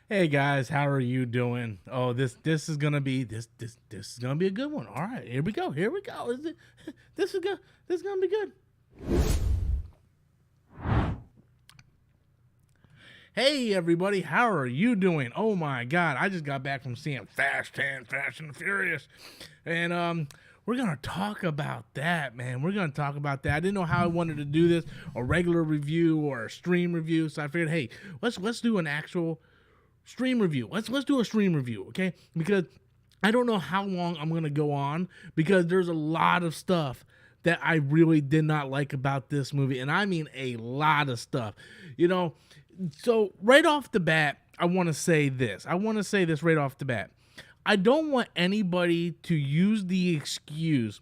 Hey guys, how are you doing? Oh, this is gonna be this is gonna be a good one. All right, here we go. Here we go. This is good. This is gonna be good. Hey everybody, how are you doing? Oh my God, I just got back from seeing Fast and Furious, and we're gonna talk about that, man. We're gonna talk about that. I didn't know how I wanted to do this, a regular review or a stream review, so I figured, hey, let's do an actual stream review. Let's do a stream review, okay? Because I don't know how long I'm gonna go on because there's a lot of stuff that I really did not like about this movie, and I mean a lot of stuff. You know, so right off the bat, I want to say this. I want to say this right off the bat. I don't want anybody to use the excuse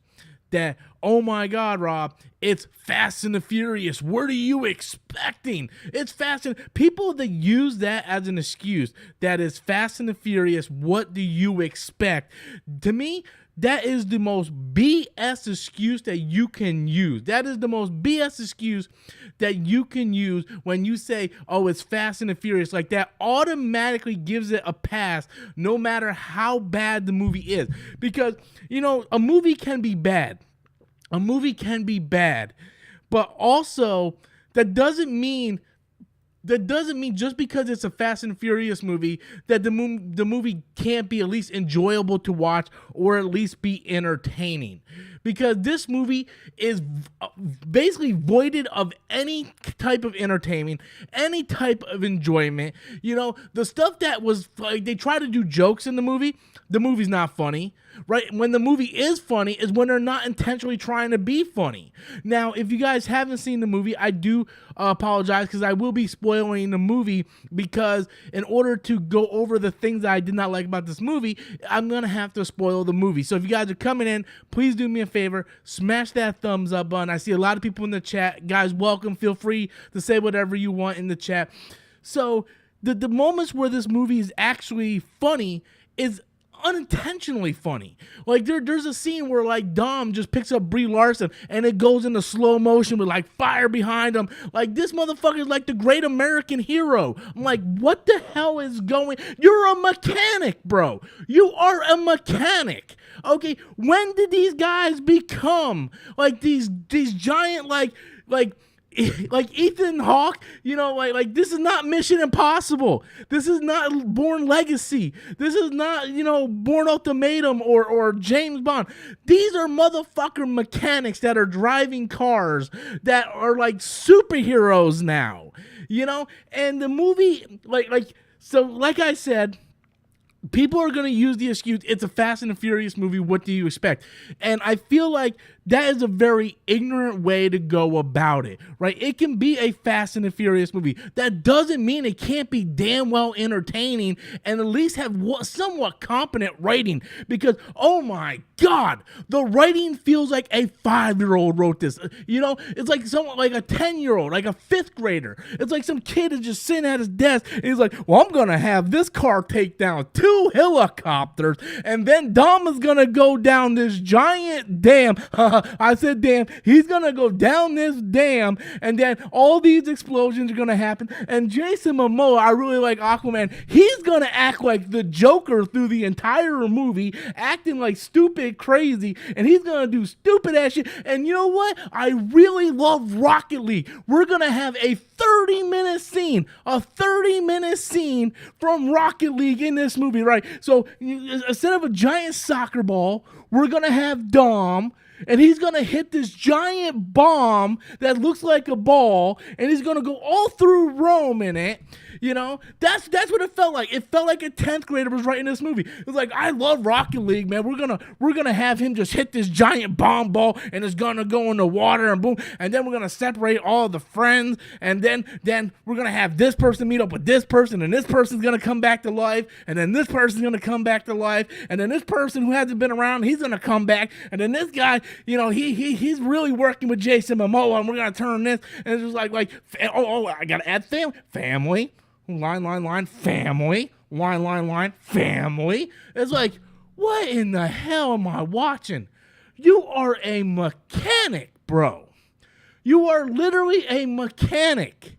that, oh my God, Rob, it's Fast and the Furious. What are you expecting? It's Fast and people that use that as an excuse, that is Fast and the Furious. What do you expect? To me, that is the most BS excuse that you can use. That is the most BS excuse that you can use when you say, oh, it's Fast and the Furious. Like, that automatically gives it a pass no matter how bad the movie is. Because, you know, a movie can be bad. A movie can be bad. But also, that doesn't mean just because it's a Fast and Furious movie that the movie can't be at least enjoyable to watch or at least be entertaining. Because this movie is basically voided of any type of entertainment, any type of enjoyment. You know, the stuff that was like, they try to do jokes in the movie's not funny. Right? When the movie is funny is when they're not intentionally trying to be funny. Now, if you guys haven't seen the movie, I do apologize because I will be spoiling the movie, because in order to go over the things that I did not like about this movie, I'm going to have to spoil the movie. So if you guys are coming in, please do me a favor, smash that thumbs up button. I see a lot of people in the chat. Guys, welcome. Feel free to say whatever you want in the chat. So the moments where this movie is actually funny is unintentionally funny. Like, there's a scene where, like, Dom just picks up Brie Larson and it goes into slow motion with, like, fire behind him. Like, this motherfucker is like the great American hero. I'm like, what the hell is going? You're a mechanic, bro. You are a mechanic. Okay, when did these guys become like these giant like Ethan Hawke, you know, like this is not Mission Impossible. This is not Born Legacy. This is not, you know, Born Ultimatum or James Bond. These are motherfucker mechanics that are driving cars that are like superheroes now, you know? And the movie, like I said, people are going to use the excuse, it's a Fast and the Furious movie, what do you expect? And I feel like that is a very ignorant way to go about it, right? It can be a Fast and the Furious movie. That doesn't mean it can't be damn well entertaining and at least have somewhat competent writing, because, oh my God, the writing feels like a 5-year-old wrote this. You know, it's like someone like a 10-year-old, like a 5th grader. It's like some kid is just sitting at his desk and he's like, well, I'm going to have this car take down 2 helicopters, and then Dom is going to go down this giant dam. I said dam. He's going to go down this dam, and then all these explosions are going to happen. And Jason Momoa, I really like Aquaman. He's going to act like the Joker through the entire movie, acting like stupid crazy, and he's going to do stupid ass shit. And you know what? I really love Rocket League. We're going to have a 30-minute scene from Rocket League in this movie, right? So instead of a giant soccer ball, we're going to have Dom, and he's going to hit this giant bomb that looks like a ball, and he's going to go all through Rome in it. You know, that's what it felt like. It felt like a 10th grader was writing this movie. It was like, I love Rocket League, man. We're gonna have him just hit this giant bomb ball, and it's gonna go in the water, and boom, and then we're gonna separate all the friends, and then we're gonna have this person meet up with this person, and this person's gonna come back to life, and then this person's gonna come back to life, and then this person who hasn't been around, he's gonna come back, and then this guy, you know, he's really working with Jason Momoa, and we're gonna turn this, and it's just like I gotta add family. Line, family. Line, family. It's like, what in the hell am I watching? You are a mechanic, bro. You are literally a mechanic,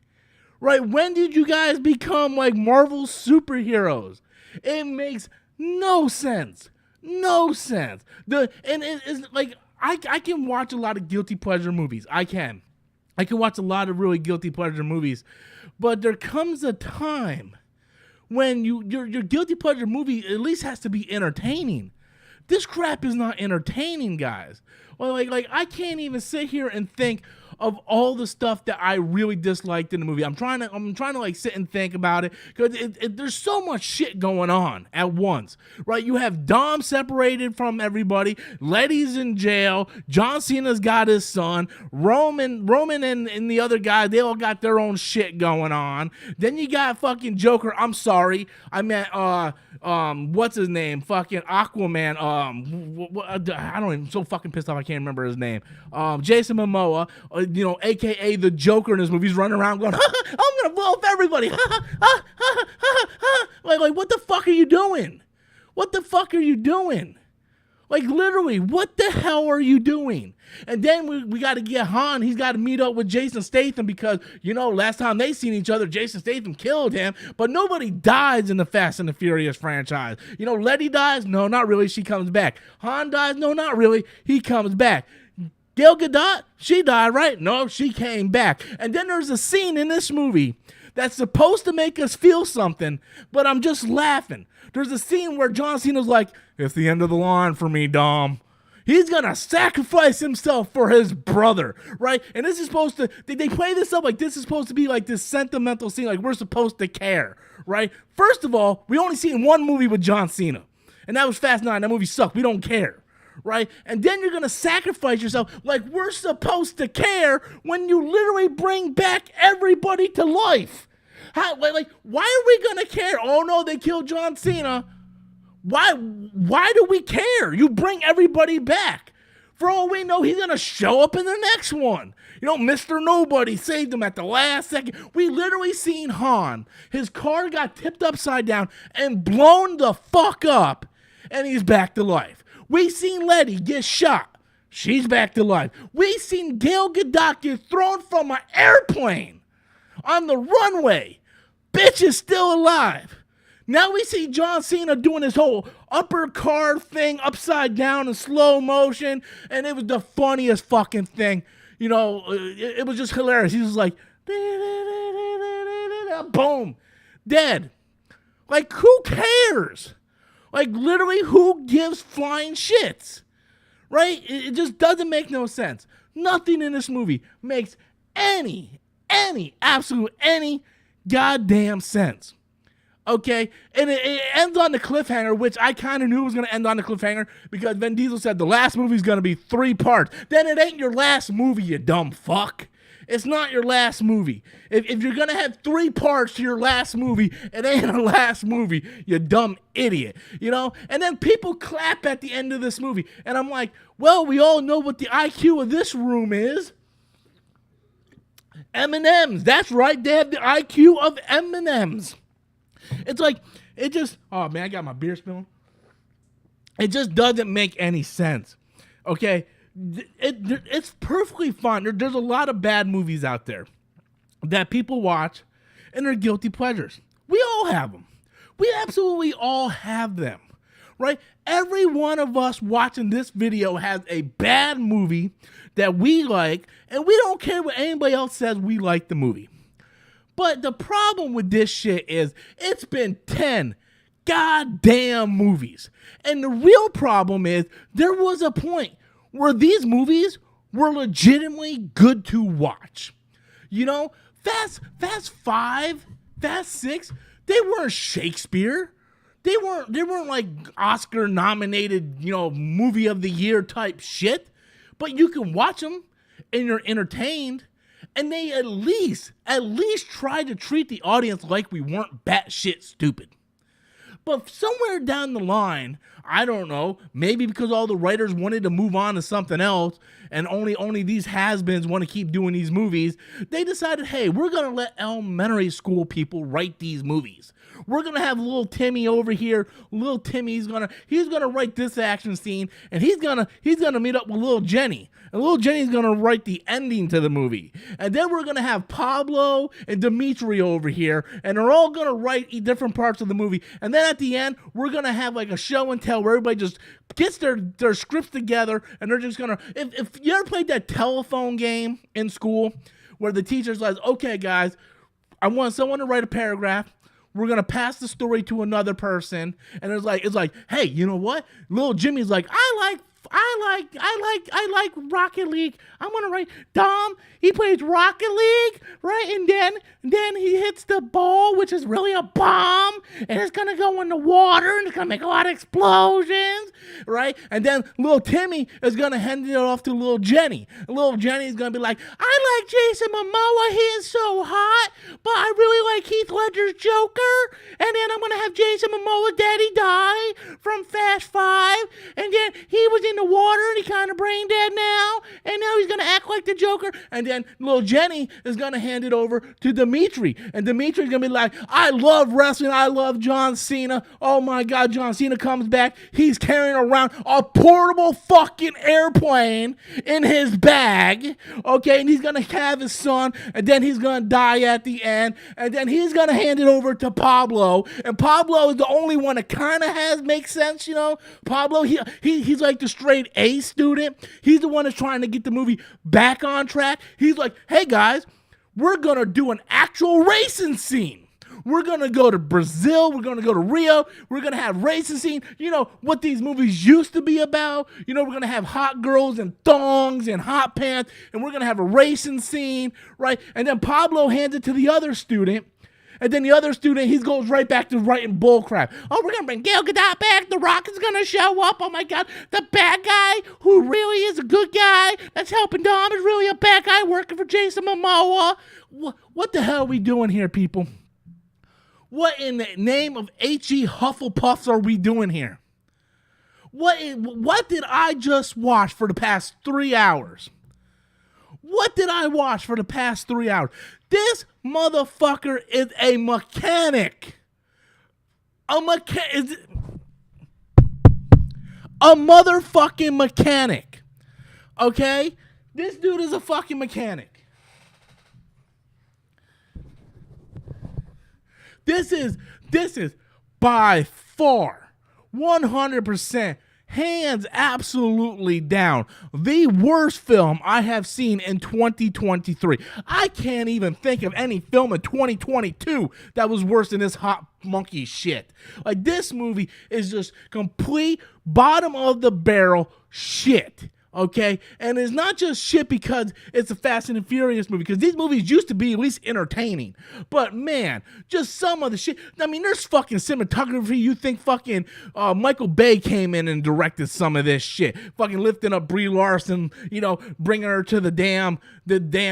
right? When did you guys become like Marvel superheroes? It makes no sense. No sense. It's like I can watch a lot of guilty pleasure movies. I can watch a lot of really guilty pleasure movies, but there comes a time when your guilty pleasure movie at least has to be entertaining. This crap is not entertaining, guys. Well, like I can't even sit here and think of all the stuff that I really disliked in the movie. I'm trying to like sit and think about it because there's so much shit going on at once, right? You have Dom separated from everybody, Letty's in jail, John Cena's got his son, Roman and the other guy, they all got their own shit going on. Then you got fucking Joker. I'm sorry, I meant what's his name? Fucking Aquaman. I don't even. I'm so fucking pissed off. I can't remember his name. Jason Momoa. AKA the Joker in this movie. He's running around going, I'm gonna blow up everybody. Like, what the fuck are you doing? What the fuck are you doing? Like, literally, what the hell are you doing? And then we got to get Han. He's got to meet up with Jason Statham because, last time they seen each other, Jason Statham killed him. But nobody dies in the Fast and the Furious franchise. Letty dies? No, not really. She comes back. Han dies? No, not really. He comes back. Gal Gadot? She died, right? No, she came back. And then there's a scene in this movie that's supposed to make us feel something, but I'm just laughing. There's a scene where John Cena's like, it's the end of the line for me, Dom. He's going to sacrifice himself for his brother, right? And this is supposed to, they play this up like this is supposed to be like this sentimental scene, like we're supposed to care, right? First of all, we only seen one movie with John Cena, and that was Fast 9. That movie sucked. We don't care. Right? And then you're going to sacrifice yourself like we're supposed to care when you literally bring back everybody to life. Like, why are we going to care? Oh, no, they killed John Cena. Why do we care? You bring everybody back. For all we know, he's going to show up in the next one. Mr. Nobody saved him at the last second. We literally seen Han. His car got tipped upside down and blown the fuck up, and he's back to life. We seen Letty get shot. She's back to life. We seen Gal Gadot get thrown from an airplane on the runway. Bitch is still alive. Now we see John Cena doing his whole upper car thing upside down in slow motion, and it was the funniest fucking thing. It was just hilarious. He was like, boom, dead. Like, who cares? Like, literally, who gives flying shits? Right? It just doesn't make no sense. Nothing in this movie makes any goddamn sense. Okay? And it ends on the cliffhanger, which I kind of knew was going to end on the cliffhanger because Vin Diesel said the last movie's going to be 3 parts. Then it ain't your last movie, you dumb fuck. It's not your last movie. If you're going to have 3 parts to your last movie, it ain't a last movie, you dumb idiot. And then people clap at the end of this movie. And I'm like, well, we all know what the IQ of this room is. M&Ms. That's right. They have the IQ of M&Ms. It's like, oh man, I got my beer spilling. It just doesn't make any sense. Okay? It's perfectly fine. There's a lot of bad movies out there that people watch and they're guilty pleasures. We all have them. We absolutely all have them, right? Every one of us watching this video has a bad movie that we like, and we don't care what anybody else says we like the movie. But the problem with this shit is it's been 10 goddamn movies. And the real problem is there was a point where these movies were legitimately good to watch. Fast 5, Fast 6, they weren't Shakespeare. They weren't like Oscar nominated, movie of the year type shit. But you can watch them and you're entertained. And they at least try to treat the audience like we weren't batshit stupid. But somewhere down the line, I don't know, maybe because all the writers wanted to move on to something else and only these has-beens want to keep doing these movies, they decided, hey, we're going to let elementary school people write these movies. We're going to have little Timmy over here. Little Timmy's he's going to write this action scene, and he's going to meet up with little Jenny. And little Jenny's going to write the ending to the movie. And then we're going to have Pablo and Dimitri over here, and they're all going to write different parts of the movie. And then at the end, we're going to have like a show and tell where everybody just gets their scripts together, and they're just going to... If you ever played that telephone game in school where the teacher's like, okay, guys, I want someone to write a paragraph. We're gonna pass the story to another person, and it's like, hey, you know what? Little Jimmy's like, I like Rocket League. I'm gonna write Dom. He plays Rocket League, right? And then he hits the ball, which is really a bomb, and it's gonna go in the water, and it's gonna make a lot of explosions, right? And then little Timmy is gonna hand it off to little Jenny. And little Jenny is gonna be like, I like Jason Momoa. He is so hot, but I really like Heath Ledger's Joker. And then I'm gonna have Jason Momoa daddy die from Fast 5, and then he was in the water and he kind of brain dead now, and now he's gonna act like the Joker. And then little Jenny is gonna hand it over to Dimitri, and Dimitri's gonna be like, I love wrestling, I love John Cena. Oh my God, John Cena comes back. He's carrying around a portable fucking airplane in his bag, okay? And he's gonna have his son, and then he's gonna die at the end, and then he's gonna hand it over to Pablo, and Pablo is the only one that kind of makes sense, you know? Pablo, he's like the straight A student. He's the one that's trying to get the movie back on track. He's like, hey guys, we're gonna do an actual racing scene. We're gonna go to Brazil. We're gonna go to Rio. We're gonna have racing scene. You know what these movies used to be about. You know, we're gonna have hot girls and thongs and hot pants, and we're gonna have a racing scene, right? And then Pablo hands it to the other student. And then the other student, he goes right back to writing bullcrap. Oh, we're going to bring Gal Gadot back. The Rock is going to show up. Oh, my God. The bad guy who really is a good guy that's helping Dom is really a bad guy working for Jason Momoa. What the hell are we doing here, people? What in the name of H.E. Hufflepuffs are we doing here? What did I just watch for the past 3 hours? What did I watch for the past 3 hours? This motherfucker is a mechanic. A motherfucking mechanic. Okay? This dude is a fucking mechanic. This is by far 100% hands absolutely down the worst film I have seen in 2023. I can't even think of any film in 2022 that was worse than this hot monkey shit. Like, this movie is just complete bottom of the barrel shit. Okay, and it's not just shit because it's a Fast and the Furious movie, because these movies used to be at least entertaining. But man, just some of the shit. I mean, there's fucking cinematography. You think fucking Michael Bay came in and directed some of this shit? Fucking lifting up Brie Larson, you know, bringing her to the damn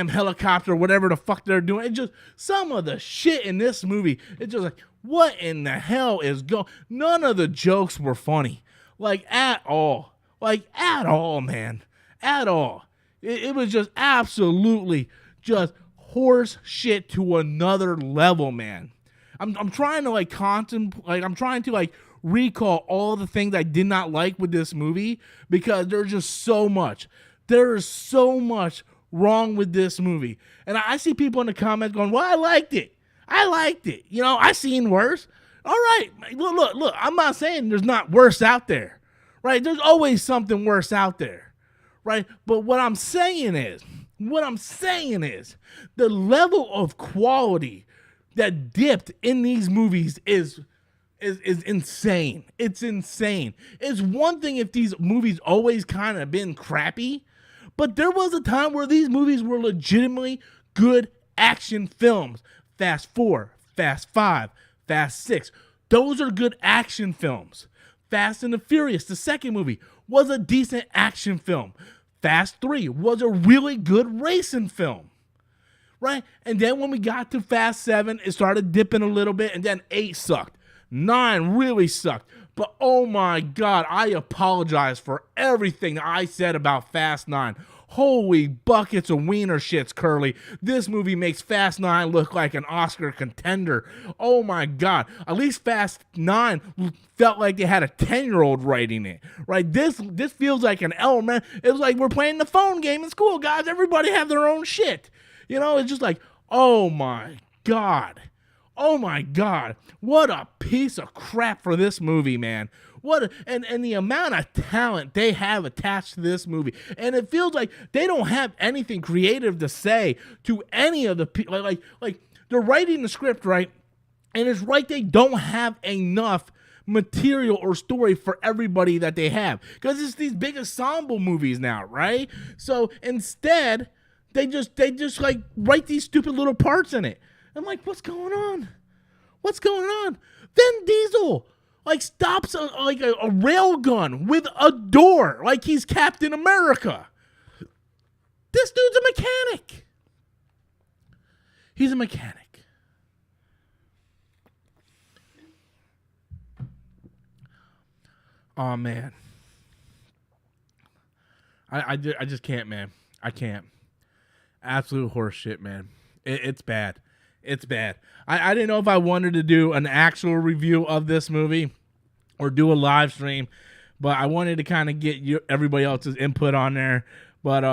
helicopter, whatever the fuck they're doing. It's just some of the shit in this movie. It's just like, what in the hell is going? None of the jokes were funny, like at all. Like, at all, man. At all. It was just absolutely just horse shit to another level, man. I'm trying to, like, contemplate. I'm trying to, like, recall all the things I did not like with this movie, because there's just so much. There is so much wrong with this movie. And I see people in the comments going, well, I liked it. I liked it. You know, I seen worse. All right. Look. I'm not saying there's not worse out there. Right? There's always something worse out there, right? But what I'm saying is, the level of quality that dipped in these movies is insane. It's insane. It's one thing if these movies always kind of been crappy, but there was a time where these movies were legitimately good action films. Fast 4, Fast 5, Fast 6. Those are good action films. Fast and the Furious, the second movie, was a decent action film. Fast 3 was a really good racing film, right? And then when we got to Fast 7, it started dipping a little bit, and then 8 sucked. 9 really sucked. But oh my God, I apologize for everything I said about Fast 9. Holy buckets of wiener shits, Curly. This movie makes Fast 9 look like an Oscar contender. Oh my God. At least Fast 9 felt like they had a 10-year-old writing it. Right? This feels like an element. It was like we're playing the phone game in school, guys. Everybody have their own shit. You know, it's just like, oh my God. Oh my God. What a piece of crap for this movie, man. And the amount of talent they have attached to this movie. And it feels like they don't have anything creative to say to any of the people. Like they're writing the script, right? And it's right, they don't have enough material or story for everybody that they have. Because it's these big ensemble movies now, right? So instead, they just like write these stupid little parts in it. I'm like, what's going on? What's going on? Vin Diesel like stops a rail gun with a door like he's Captain America. This dude's a mechanic. He's a mechanic. Oh man. I just can't, man. I can't. Absolute horse shit, man. It's bad. It's bad. I didn't know if I wanted to do an actual review of this movie or do a live stream, but I wanted to kind of get everybody else's input on there. But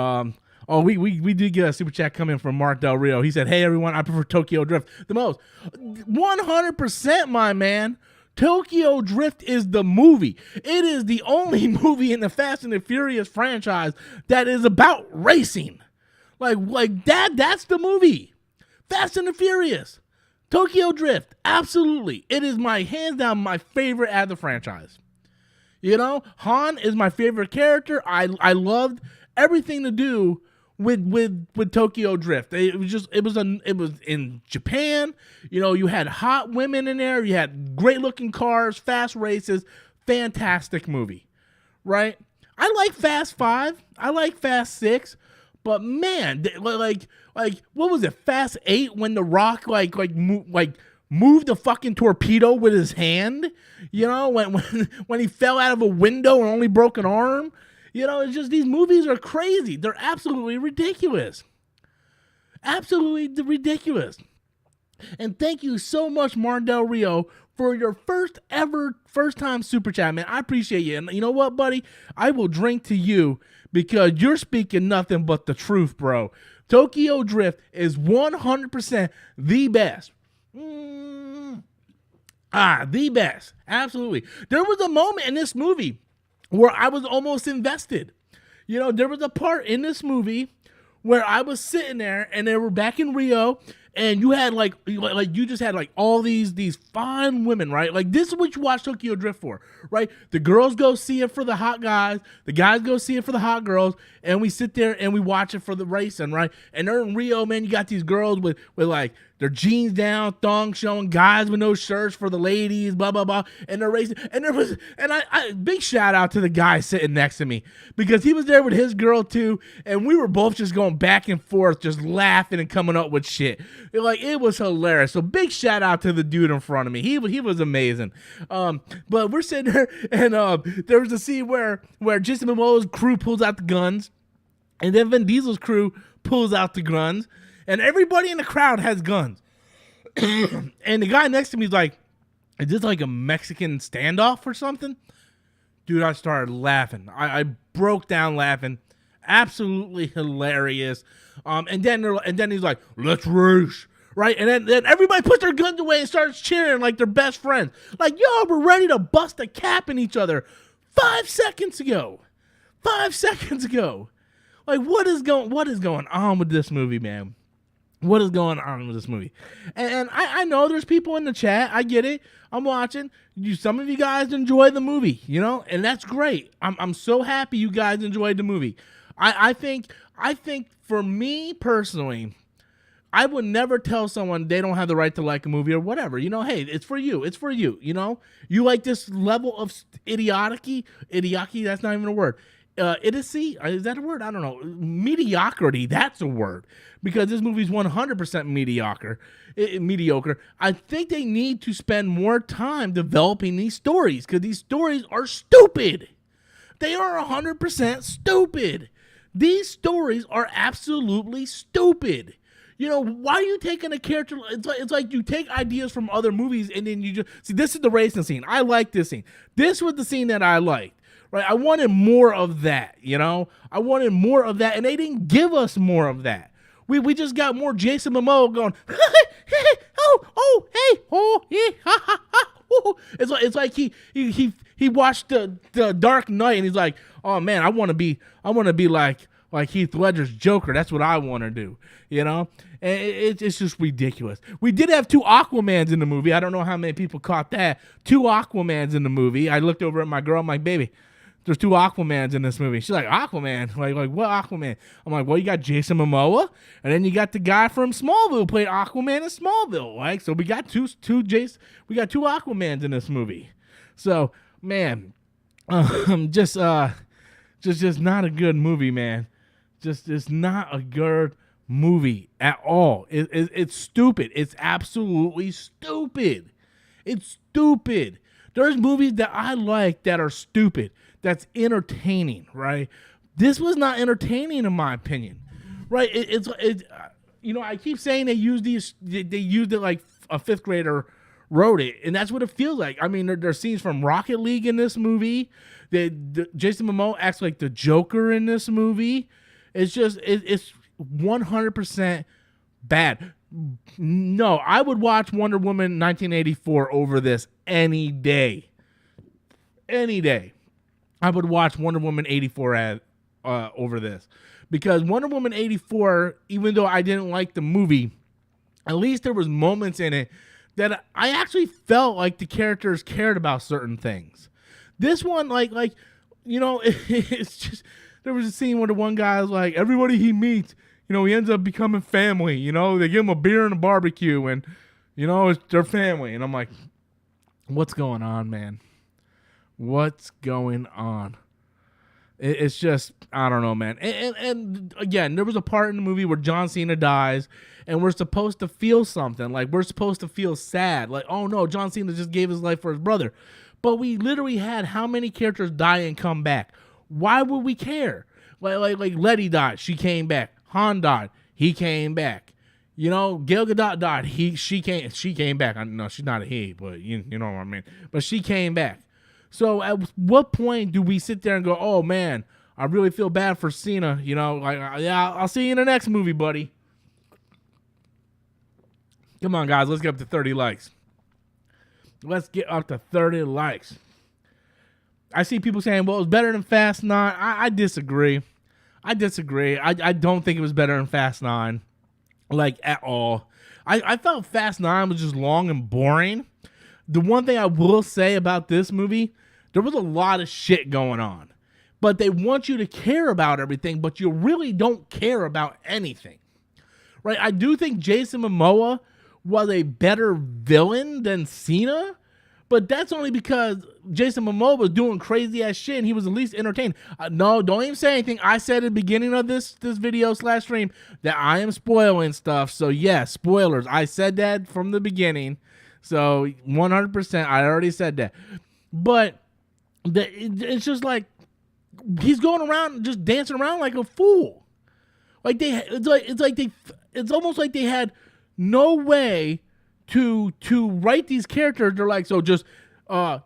we did get a super chat coming from Mark Del Rio. He said, "Hey everyone, I prefer Tokyo Drift the most." 100%, my man. Tokyo Drift is the movie. It is the only movie in the Fast and the Furious franchise that is about racing. Like that's the movie. Fast and the Furious. Tokyo Drift. Absolutely. It is hands down my favorite out of the franchise. You know, Han is my favorite character. I loved everything to do with Tokyo Drift. It was in Japan. You know, you had hot women in there. You had great looking cars, fast races. Fantastic movie. Right? I like Fast 5. I like Fast 6. But man, like what was it? Fast 8 when The Rock moved a fucking torpedo with his hand. You know, when he fell out of a window and only broke an arm. You know, it's just these movies are crazy. They're absolutely ridiculous. Absolutely ridiculous. And thank you so much, Mar Del Rio, for your first time super chat, man. I appreciate you. And you know what, buddy? I will drink to you because you're speaking nothing but the truth, bro. Tokyo Drift is 100% the best. The best. Absolutely. There was a moment in this movie where I was almost invested. You know, there was a part in this movie where I was sitting there and they were back in Rio and you had you just had all these fine women, right? Like this is what you watch Tokyo Drift for, right? The girls go see it for the hot guys, the guys go see it for the hot girls, and we sit there and we watch it for the racing, right? And they're in Rio, man. You got these girls with like their jeans down, thongs showing, guys with no shirts for the ladies, blah blah blah, and they're racing. And I big shout out to the guy sitting next to me because he was there with his girl too, and we were both just going back and forth, just laughing and coming up with shit. It was hilarious. So big shout out to the dude in front of me. He was amazing. But we're sitting there, and there was a scene where Jason Momoa's crew pulls out the guns, and then Vin Diesel's crew pulls out the guns, and everybody in the crowd has guns. And the guy next to me is like, "Is this like a Mexican standoff or something?" Dude, I started laughing. I broke down laughing. Absolutely hilarious. And then he's like, "Let's race." Right? And then everybody puts their guns away and starts cheering like they're best friends. Like, y'all were ready to bust a cap in each other 5 seconds ago. 5 seconds ago. Like, what is going on with this movie, man? What is going on with this movie? And I know there's people in the chat. I get it. I'm watching. Some of you guys enjoy the movie, you know, and that's great. I'm so happy you guys enjoyed the movie. I think for me personally, I would never tell someone they don't have the right to like a movie or whatever. You know, hey, it's for you. It's for you. You know, you like this level of idiocy. That's not even a word. idiocy, is that a word? I don't know. Mediocrity, that's a word, because this movie's 100% mediocre. I think they need to spend more time developing these stories, because these stories are stupid. They are 100% stupid. These stories are absolutely stupid. You know, why are you taking a character? It's like you take ideas from other movies and then you just see. This is the racing scene. I like this scene. This was the scene that I liked. Right? I wanted more of that. You know, I wanted more of that, and they didn't give us more of that. We just got more Jason Momoa going. Oh, hey, oh, yeah, ha, ha, ha. Oh. It's like he watched the Dark Knight and he's like, oh man, I want to be like Heath Ledger's Joker. That's what I want to do. You know, and it's just ridiculous. We did have two Aquamans in the movie. I don't know how many people caught that. Two Aquamans in the movie. I looked over at my girl. I'm like, baby, there's two Aquamans in this movie. She's like, Aquaman? Like what Aquaman? I'm like, well, you got Jason Momoa, and then you got the guy from Smallville who played Aquaman in Smallville. Like, so we got two Aquamans in this movie. So, man, just not a good movie, man. It's not a good movie at all. It's stupid. It's absolutely stupid. It's stupid. There's movies that I like that are stupid, that's entertaining, right? This was not entertaining in my opinion, right? It's you know, I keep saying they used it like a fifth grader wrote it, and that's what it feels like. I mean, there's scenes from Rocket League in this movie. Jason Momoa acts like the Joker in this movie. It's just it's 100% bad. No, I would watch Wonder Woman 1984 over this any day. Any day. I would watch Wonder Woman 84 over this. Because Wonder Woman 84, even though I didn't like the movie, at least there was moments in it that I actually felt like the characters cared about certain things. This one, like you know, it's just, there was a scene where the one guy was like, everybody he meets, you know, he ends up becoming family. You know, they give him a beer and a barbecue, and, you know, it's their family. And I'm like, what's going on, man? What's going on? It's just, I don't know, man. And again, there was a part in the movie where John Cena dies, and we're supposed to feel something. Like, we're supposed to feel sad. Like, oh, no, John Cena just gave his life for his brother. But we literally had how many characters die and come back? Why would we care? Like Letty died. She came back. Han died. He came back. You know, Gal Gadot died. She came back. No, she's not a he, but you know what I mean. But she came back. So at what point do we sit there and go, oh man, I really feel bad for Cena? You know, like, yeah, I'll see you in the next movie, buddy. Come on, guys, let's get up to 30 likes. Let's get up to 30 likes. I see people saying, well, it was better than Fast 9. I disagree. I don't think it was better than Fast 9, like, at all. I felt Fast 9 was just long and boring. The one thing I will say about this movie, there was a lot of shit going on. But they want you to care about everything, but you really don't care about anything. Right? I do think Jason Momoa was a better villain than Cena, but that's only because Jason Momoa was doing crazy ass shit and he was at least entertained. No, don't even say anything. I said at the beginning of this video / stream that I am spoiling stuff. So yeah, spoilers. I said that from the beginning. So 100%, I already said that. But it's just like he's going around just dancing around like a fool. Like it's almost like they had no way to write these characters. They're like, so just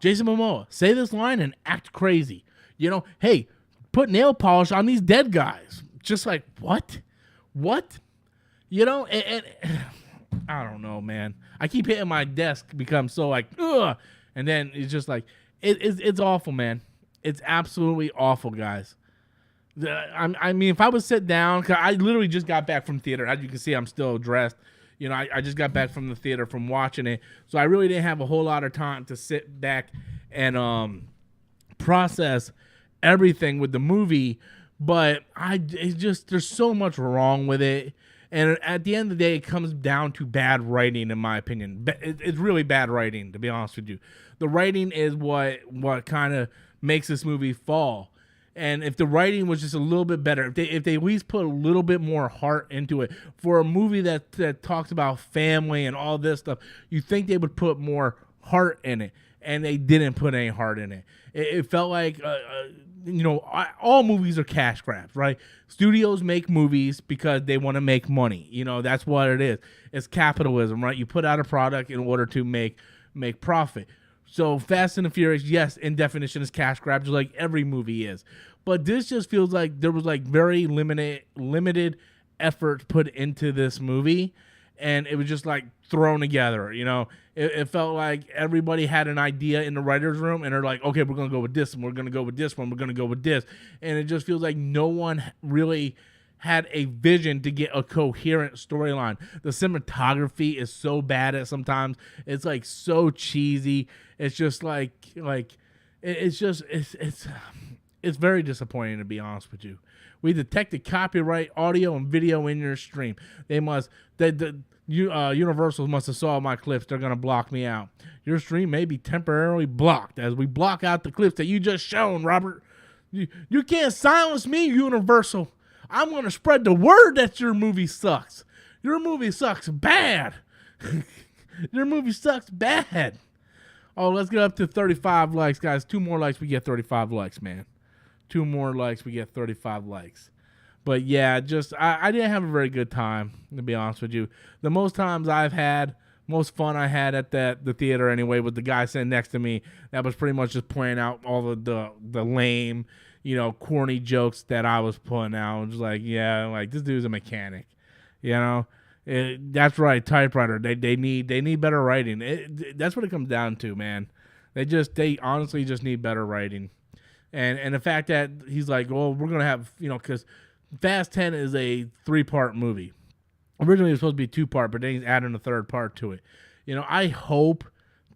Jason Momoa, say this line and act crazy. You know, hey, put nail polish on these dead guys. Just like, what? You know, and I don't know, man. I keep hitting my desk because I'm so like, ugh. And then it's just like, it's awful, man. It's absolutely awful, guys. I mean, if I would sit down, cause I literally just got back from theater. As you can see, I'm still dressed. You know, I just got back from the theater from watching it. So I really didn't have a whole lot of time to sit back and process everything with the movie. But it's just, there's so much wrong with it. And at the end of the day, it comes down to bad writing, in my opinion. It's really bad writing, to be honest with you. The writing is what kind of makes this movie fall. And if the writing was just a little bit better, if they at least put a little bit more heart into it for a movie that talks about family and all this stuff, you think they would put more heart in it, and they didn't put any heart in it. It felt like, all movies are cash grabs, right? Studios make movies because they want to make money. That's what it is. It's capitalism, right? You put out a product in order to make profit. So Fast and the Furious, yes, in definition is cash grab, just like every movie is. But this just feels like there was like very limited effort put into this movie, and it was just like thrown together. It felt like everybody had an idea in the writer's room, and they're like, okay, we're going to go with this, and we're going to go with this one, we're going to go with this. And it just feels like no one really had a vision to get a coherent storyline. The cinematography is so bad at sometimes. It's like so cheesy. It's just it's very disappointing, to be honest with you. We detected copyright audio and video in your stream. Universal must have saw my clips. They're gonna block me out. Your stream may be temporarily blocked as we block out the clips that you just shown, Robert. You can't silence me, Universal. I'm going to spread the word that your movie sucks. Your movie sucks bad. Your movie sucks bad. Oh, let's get up to 35 likes, guys. 2 more likes, we get 35 likes, man. 2 more likes, we get 35 likes. But yeah, I didn't have a very good time, to be honest with you. The most fun I had at the theater anyway, with the guy sitting next to me that was pretty much just pointing out all of the lame, corny jokes that I was putting out. I'm just like, yeah, like this dude's a mechanic, that's right, typewriter. They need better writing. That's what it comes down to, man. They honestly just need better writing, and the fact that he's like, well, we're gonna have, because Fast 10 is a 3-part movie. Originally it was supposed to be 2-part, but then he's adding a 3rd part to it. I hope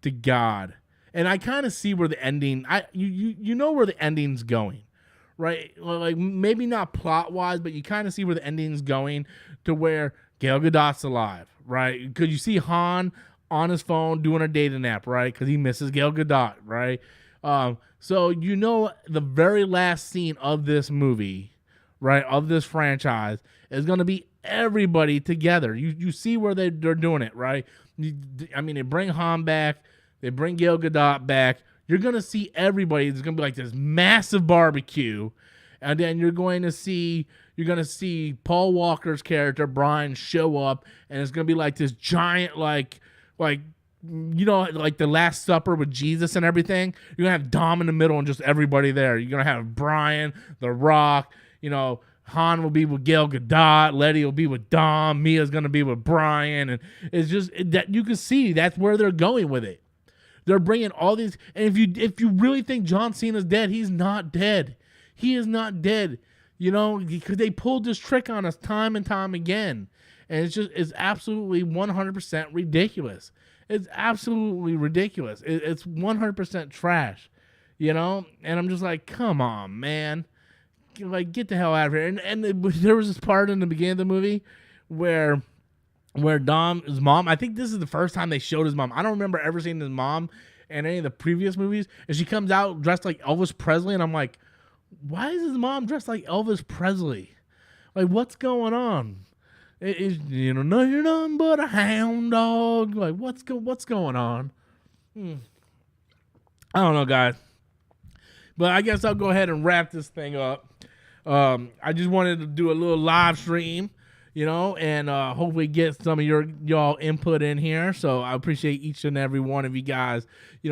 to God, and I kind of see where the ending. You know where the ending's going. Right, like maybe not plot wise, but you kind of see where the ending's going, to where Gal Gadot's alive, right? Because you see Han on his phone doing a data nap, right? Because he misses Gal Gadot, right? So the very last scene of this movie, right, of this franchise, is going to be everybody together. You see where they're doing it, right? They bring Han back, they bring Gal Gadot back. You're going to see everybody. There's going to be like this massive barbecue. And then you're going to see Paul Walker's character, Brian, show up. And it's going to be like this giant, like the Last Supper with Jesus and everything. You're going to have Dom in the middle and just everybody there. You're going to have Brian, The Rock, Han will be with Gal Gadot. Letty will be with Dom. Mia's going to be with Brian. And it's just that you can see that's where they're going with it. They're bringing all these, and if you really think John Cena's dead, he's not dead. He is not dead, because they pulled this trick on us time and time again, and it's absolutely 100% ridiculous. It's absolutely ridiculous. It's 100% trash, and I'm just like, come on, man, like get the hell out of here. And there was this part in the beginning of the movie where Dom's mom, I think this is the first time they showed his mom. I don't remember ever seeing his mom in any of the previous movies. And she comes out dressed like Elvis Presley. And I'm like, why is his mom dressed like Elvis Presley? Like, what's going on? No, you're nothing but a hound dog. Like, what's going on? I don't know, guys. But I guess I'll go ahead and wrap this thing up. I just wanted to do a little live stream, and hopefully get some of y'all input in here. So I appreciate each and every one of you guys,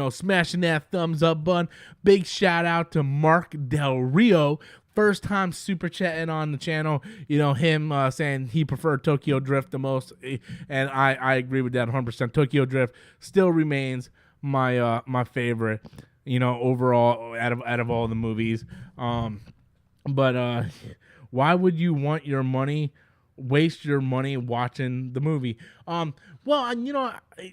smashing that thumbs up button. Big shout out to Mark Del Rio, first time super chatting on the channel. Him saying he preferred Tokyo Drift the most, and I agree with that 100%. Tokyo Drift still remains my my favorite, overall out of all the movies. But why would you waste your money watching the movie? Well,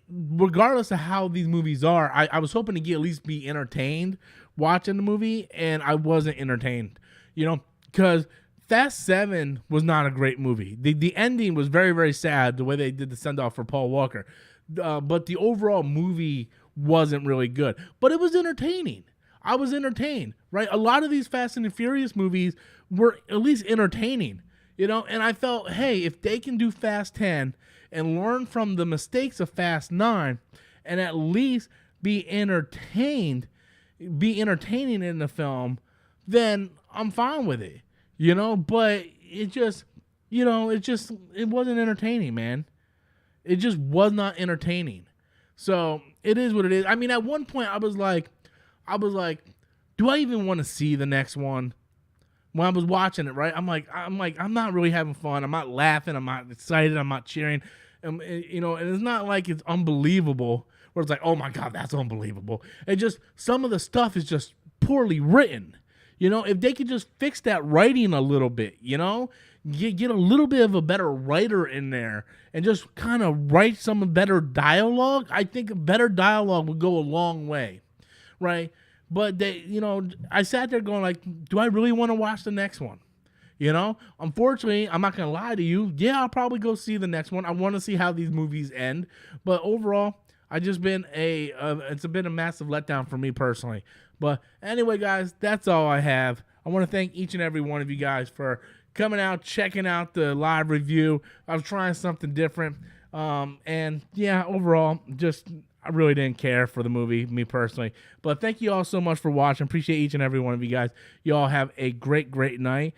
regardless of how these movies are, I was hoping to at least be entertained watching the movie, and I wasn't entertained, because Fast 7 was not a great movie. The ending was very, very sad, the way they did the send-off for Paul Walker. But the overall movie wasn't really good. But it was entertaining. I was entertained, right? A lot of these Fast and the Furious movies were at least entertaining, and I felt, hey, if they can do Fast 10 and learn from the mistakes of Fast 9 and at least be entertained, be entertaining in the film, then I'm fine with it, but it wasn't entertaining, man. It just was not entertaining. So it is what it is. I mean, at one point I was like, do I even want to see the next one? When I was watching it, right? I'm like, I'm not really having fun. I'm not laughing. I'm not excited. I'm not cheering. And it's not like it's unbelievable where it's like, oh my God, that's unbelievable. It just, some of the stuff is just poorly written. If they could just fix that writing a little bit, get a little bit of a better writer in there and just kind of write some better dialogue. I think better dialogue would go a long way, right? But I sat there going like, do I really want to watch the next one? Unfortunately, I'm not going to lie to you. Yeah, I'll probably go see the next one. I want to see how these movies end. But overall, it's been a massive letdown for me personally. But anyway, guys, that's all I have. I want to thank each and every one of you guys for coming out, checking out the live review. I was trying something different. And yeah, overall, I really didn't care for the movie, me personally. But thank you all so much for watching. Appreciate each and every one of you guys. You all have a great, great night.